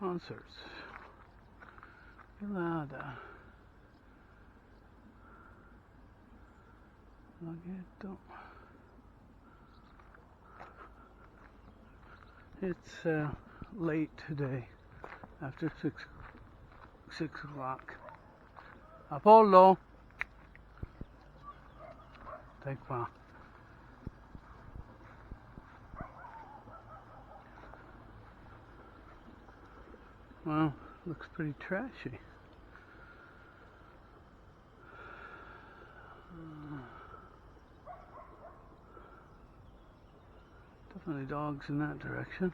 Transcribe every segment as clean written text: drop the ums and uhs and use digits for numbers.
concerts. Helada. Laghetto. It's late today, after 6 o'clock. Apollo! Take one. Well, looks pretty trashy. Definitely dogs in that direction.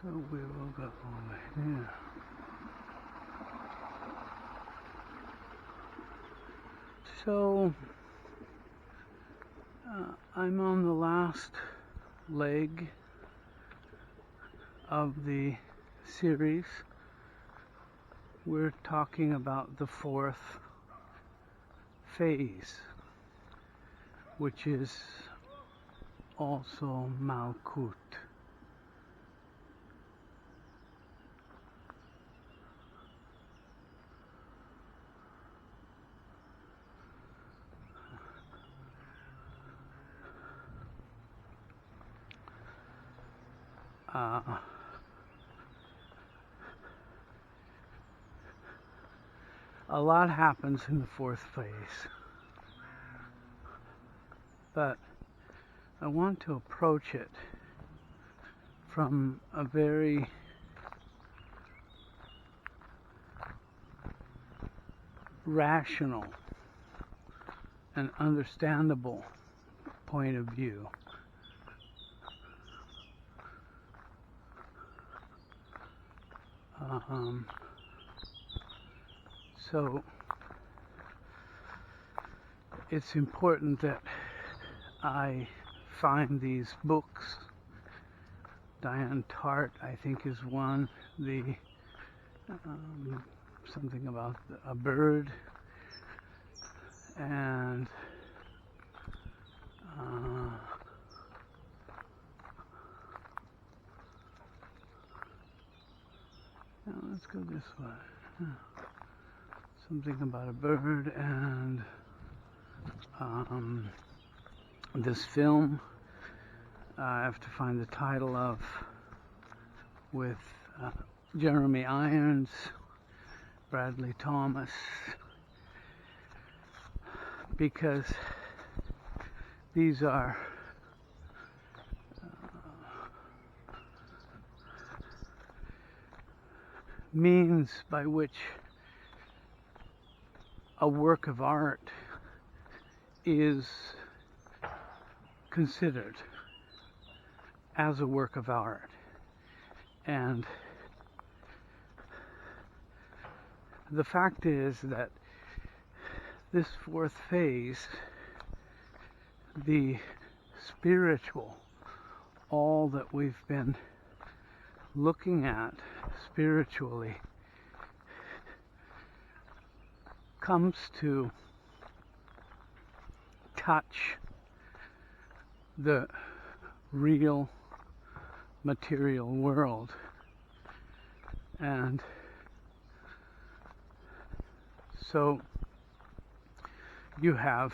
So we will go over here. So I'm on the last leg of the series. We're talking about the fourth phase, which is also Malkut. A lot happens in the fourth phase, but I want to approach it from a very rational and understandable point of view. So it's important that I find these books. Diane Tart, I think, is one. The something about a bird, and now let's go this way. Something about a bird, and this film I have to find the title of, with Jeremy Irons, Bradley Thomas, because these are means by which a work of art is considered as a work of art. And the fact is that this fourth phase, the spiritual, all that we've been looking at spiritually, comes to touch the real material world. And so you have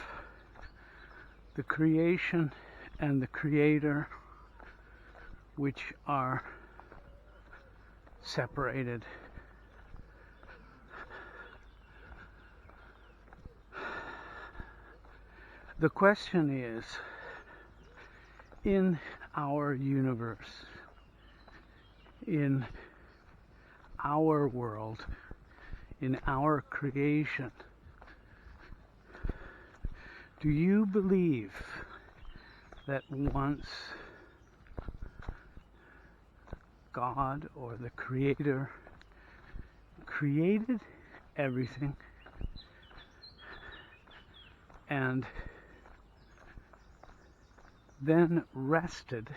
the creation and the creator, which are separated. The question is, in our universe, in our world, in our creation, do you believe that once God or the Creator created everything and then rested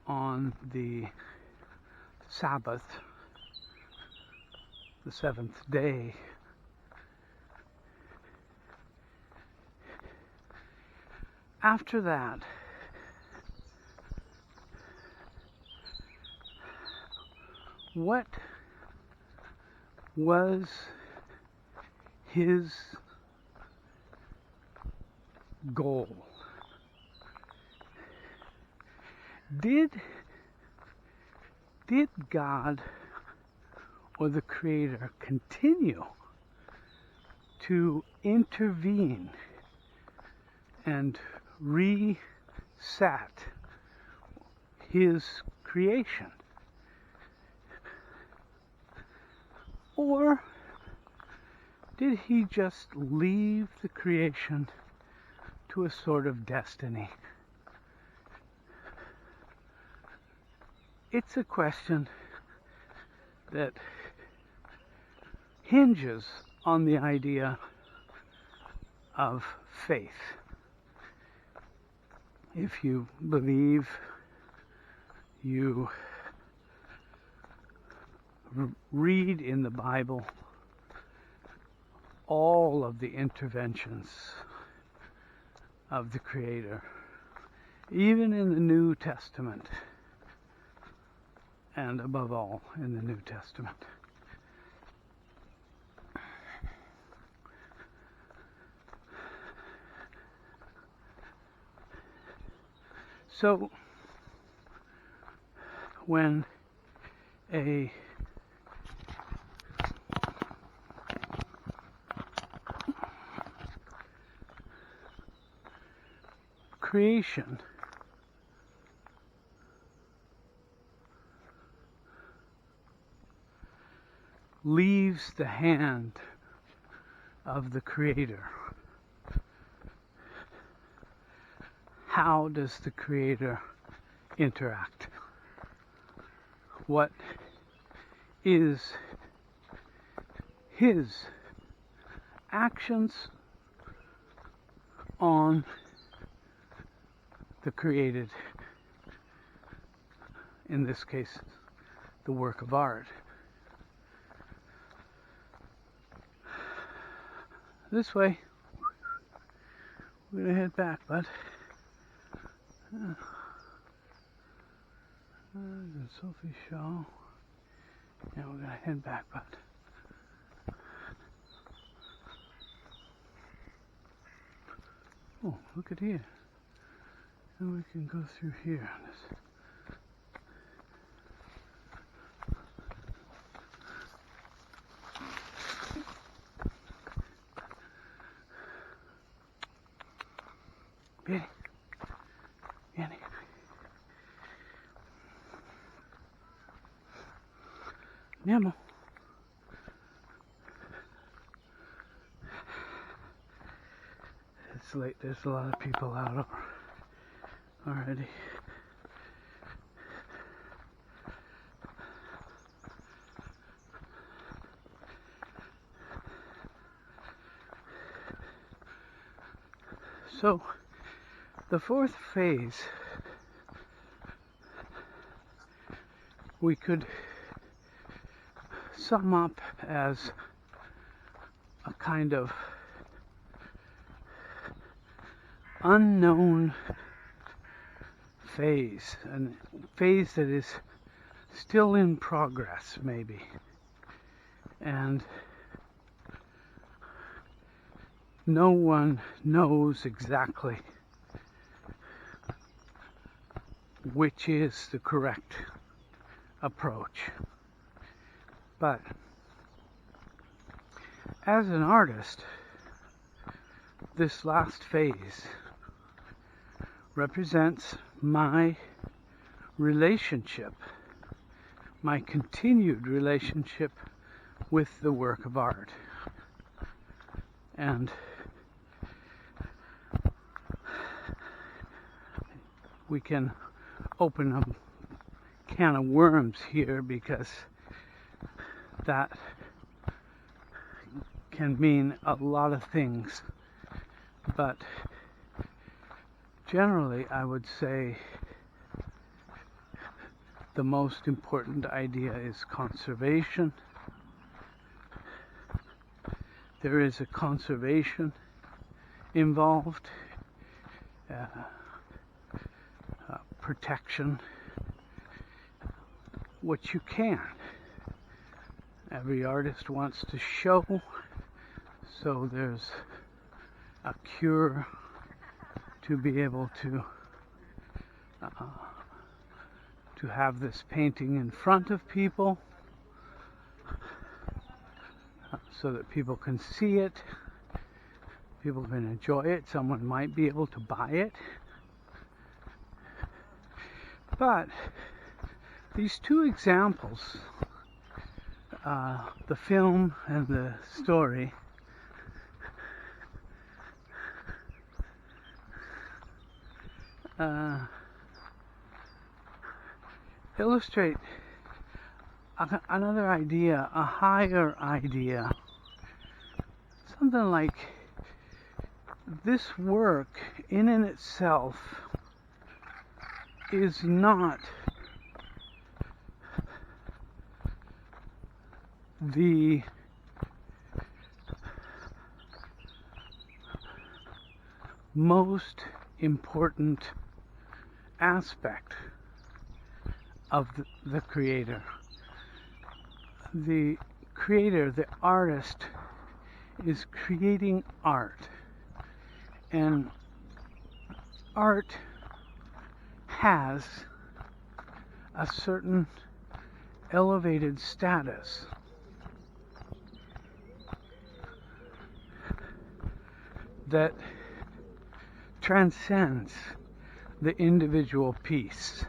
on the Sabbath, the seventh day, after that, what was his goal? Did God or the Creator continue to intervene and reset his creation? Or did he just leave the creation to a sort of destiny? It's a question that hinges on the idea of faith. If you believe, you read in the Bible all of the interventions of the Creator, even in the New Testament, and above all in the New Testament. So, when a creation leaves the hand of the Creator, how does the Creator interact? What is his actions on the created, in this case, the work of art? This way. We're gonna head back, bud. Sophie Shaw. Yeah, we're gonna head back, bud. Oh, look at here. And we can go through here. Vieni. Vieni. Andiamo. It's late. There's a lot of people out already. So, the fourth phase we could sum up as a kind of unknown phase, a phase that is still in progress, maybe. And no one knows exactly which is the correct approach. But as an artist, this last phase represents my relationship, my continued relationship with the work of art. And we can open a can of worms here, because that can mean a lot of things. But generally, I would say the most important idea is conservation. There is a conservation involved, protection, what you can. Every artist wants to show, so there's a cure to be able to have this painting in front of people so that people can see it, people can enjoy it, someone might be able to buy it. But these two examples, the film and the story, illustrate another idea, a higher idea. Something like this work in and itself is not the most important aspect of the creator. The creator, the artist, is creating art. And art has a certain elevated status. That transcends the individual piece.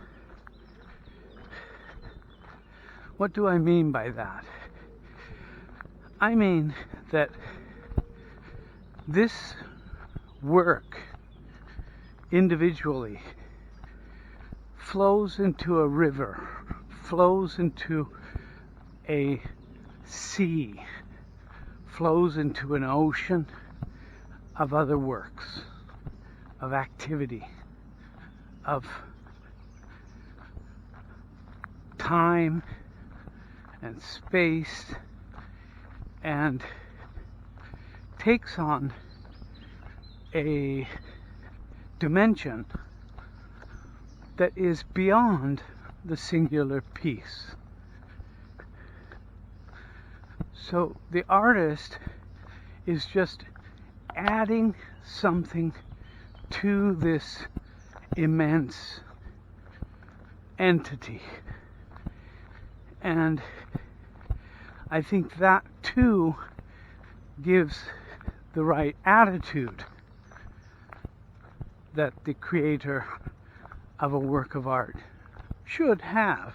What do I mean by that? I mean that this work individually flows into a river, flows into a sea, flows into an ocean of other works, of activity, of time and space, and takes on a dimension that is beyond the singular piece. So the artist is just adding something to this immense entity. And I think that too gives the right attitude that the creator of a work of art should have.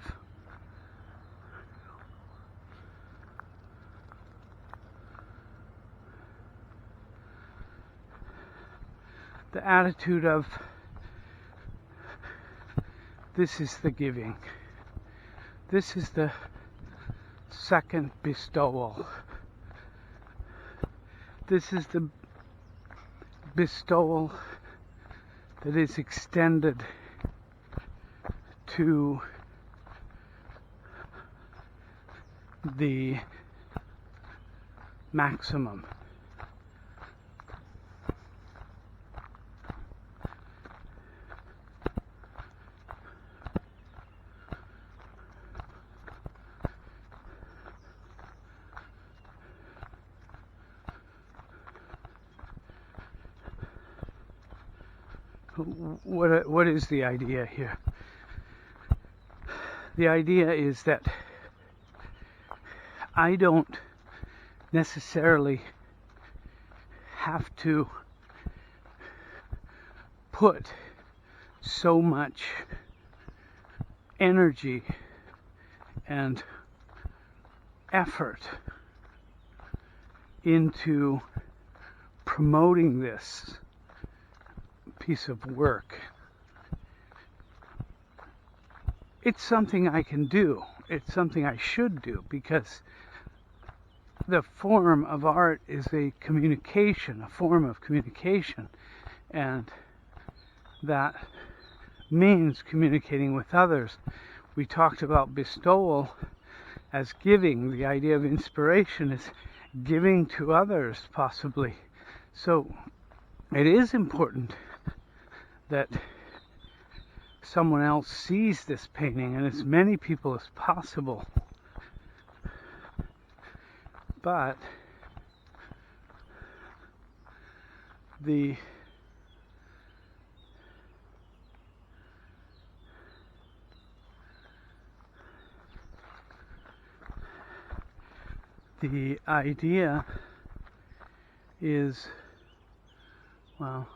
The attitude of, this is the giving. This is the second bestowal. This is the bestowal that is extended to the maximum. What is the idea here? The idea is that I don't necessarily have to put so much energy and effort into promoting this piece of work. It's something I can do. It's something I should do, because the form of art is a communication, a form of communication, and that means communicating with others. We talked about bestowal as giving. The idea of inspiration is giving to others, possibly. So it is important that someone else sees this painting, and as many people as possible But the idea is, well,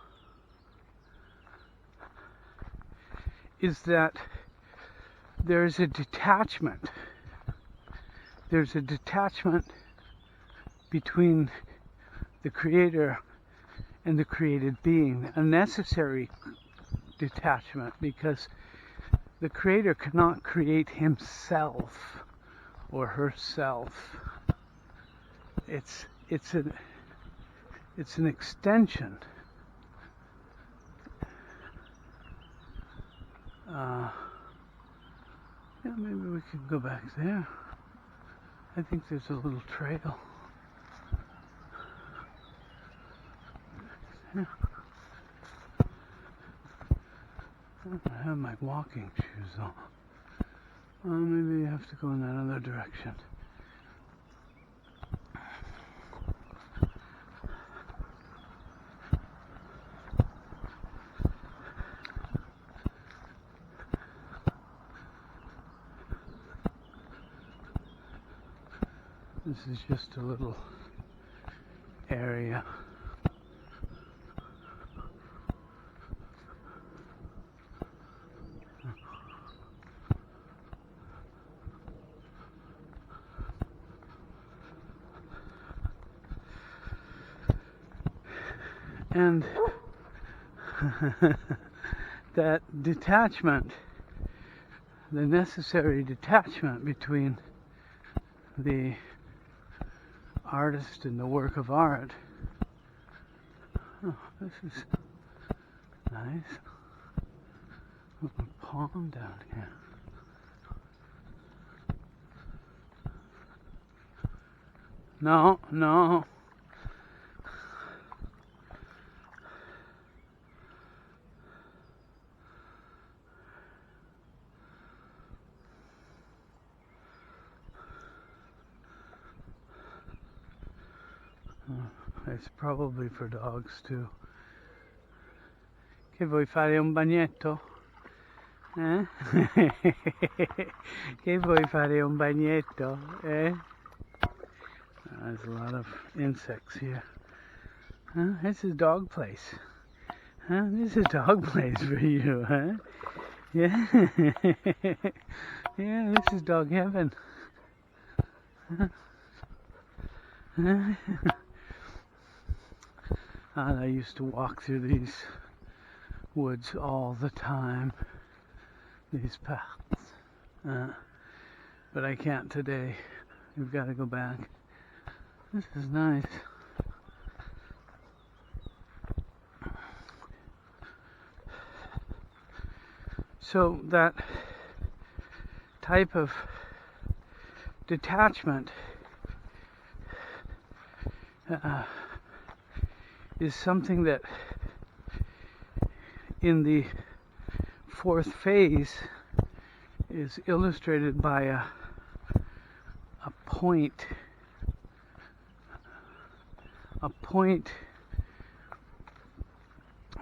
is that there's a detachment. There's a detachment between the creator and the created being, a necessary detachment, because the creator cannot create himself or herself. It's an extension. Yeah, maybe we can go back there. I think there's a little trail. Yeah. I have my walking shoes on. Maybe you have to go in that other direction. This is just a little area. And that detachment, the necessary detachment between the artist and the work of art. Oh, this is nice. A pond down here. No. It's probably for dogs too. Che vuoi fare un bagnetto? Eh? Che vuoi fare un bagnetto? Eh? There's a lot of insects here. Huh? This is dog place. Huh? This is dog place for you, huh? Yeah. Yeah, this is dog heaven. Huh? I used to walk through these woods all the time, these paths, but I can't today. We've got to go back. This is nice. So that type of detachment is something that in the fourth phase is illustrated by a point,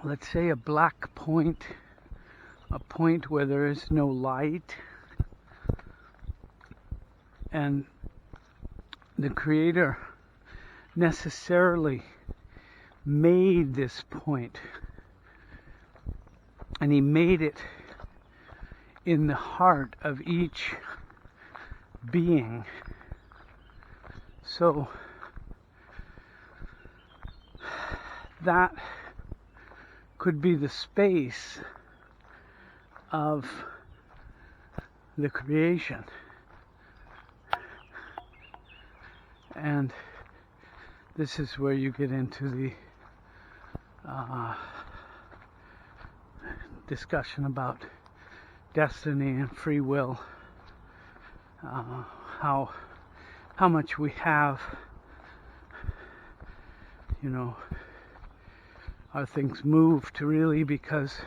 let's say a black point, a point where there is no light, and the creator necessarily made this point, and he made it in the heart of each being. So that could be the space of the creation. And this is where you get into the discussion about destiny and free will, how much we have, are things moved really because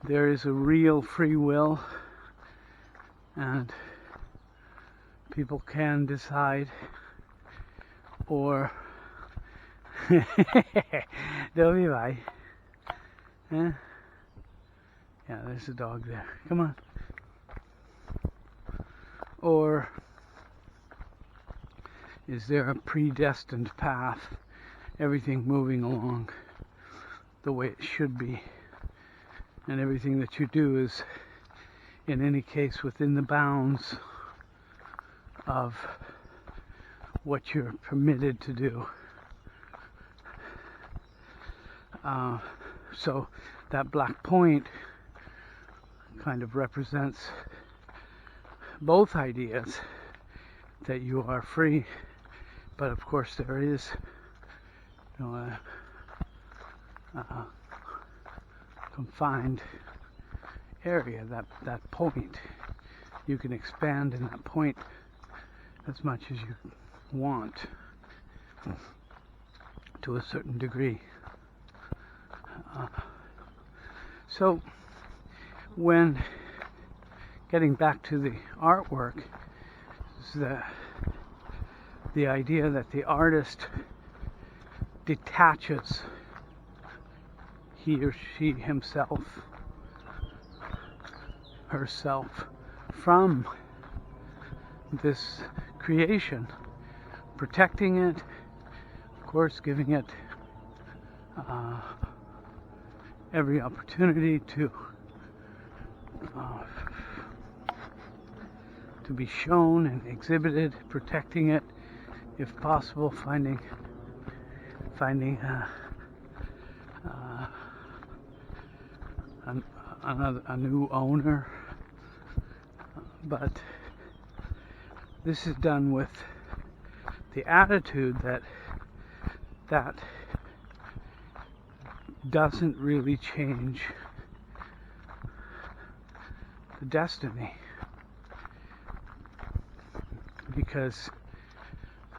there is a real free will, and people can decide or don't be right. Huh? Yeah, there's a dog there. Come on. Or is there a predestined path, everything moving along the way it should be, and everything that you do is, in any case, within the bounds of what you're permitted to do. So that black point kind of represents both ideas, that you are free, but of course there is, you know, a confined area, that point. You can expand in that point as much as you want, to a certain degree. So when getting back to the artwork, is the idea that the artist detaches, he or she himself, herself, from this creation, protecting it, of course, giving it every opportunity to be shown and exhibited, protecting it, if possible, finding a new owner. But this is done with the attitude that doesn't really change the destiny. Because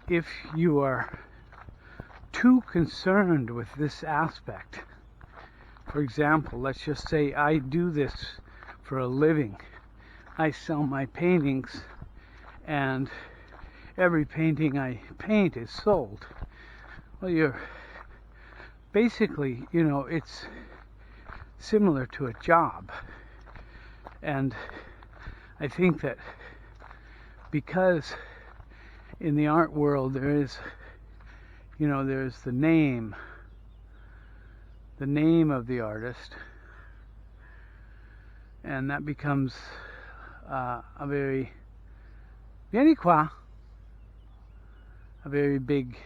if you are too concerned with this aspect, for example, let's just say I do this for a living. I sell my paintings, and every painting I paint is sold. Well, you're basically, it's similar to a job. And I think that because in the art world there is, there's the name of the artist, and that becomes a very big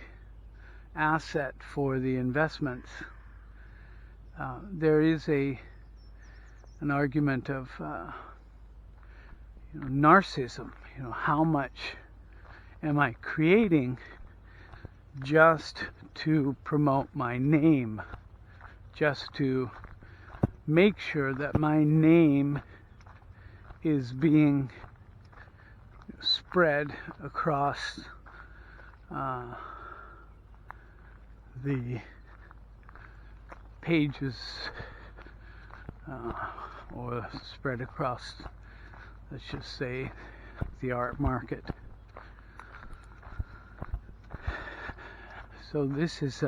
asset for the investments. There is an argument of narcissism. How much am I creating just to promote my name, just to make sure that my name is being spread across the pages, or spread across, let's just say, the art market. So this is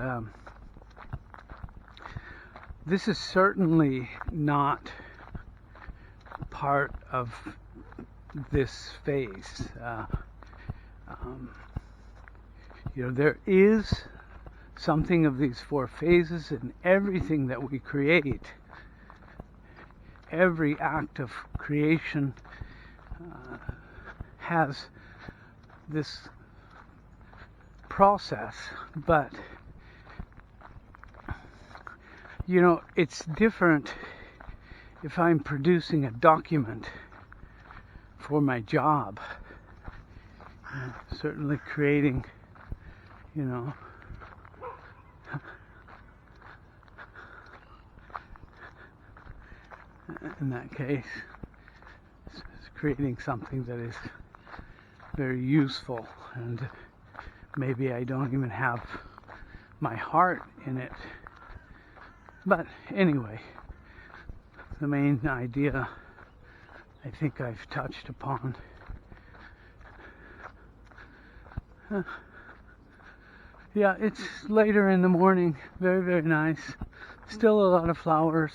certainly not part of this phase. There is something of these four phases in everything that we create. Every act of creation has this process, but it's different if I'm producing a document for my job. Certainly creating, in that case, it's creating something that is very useful, and maybe I don't even have my heart in it. But anyway, the main idea I think I've touched upon. Yeah, it's later in the morning. Very, very nice. Still a lot of flowers.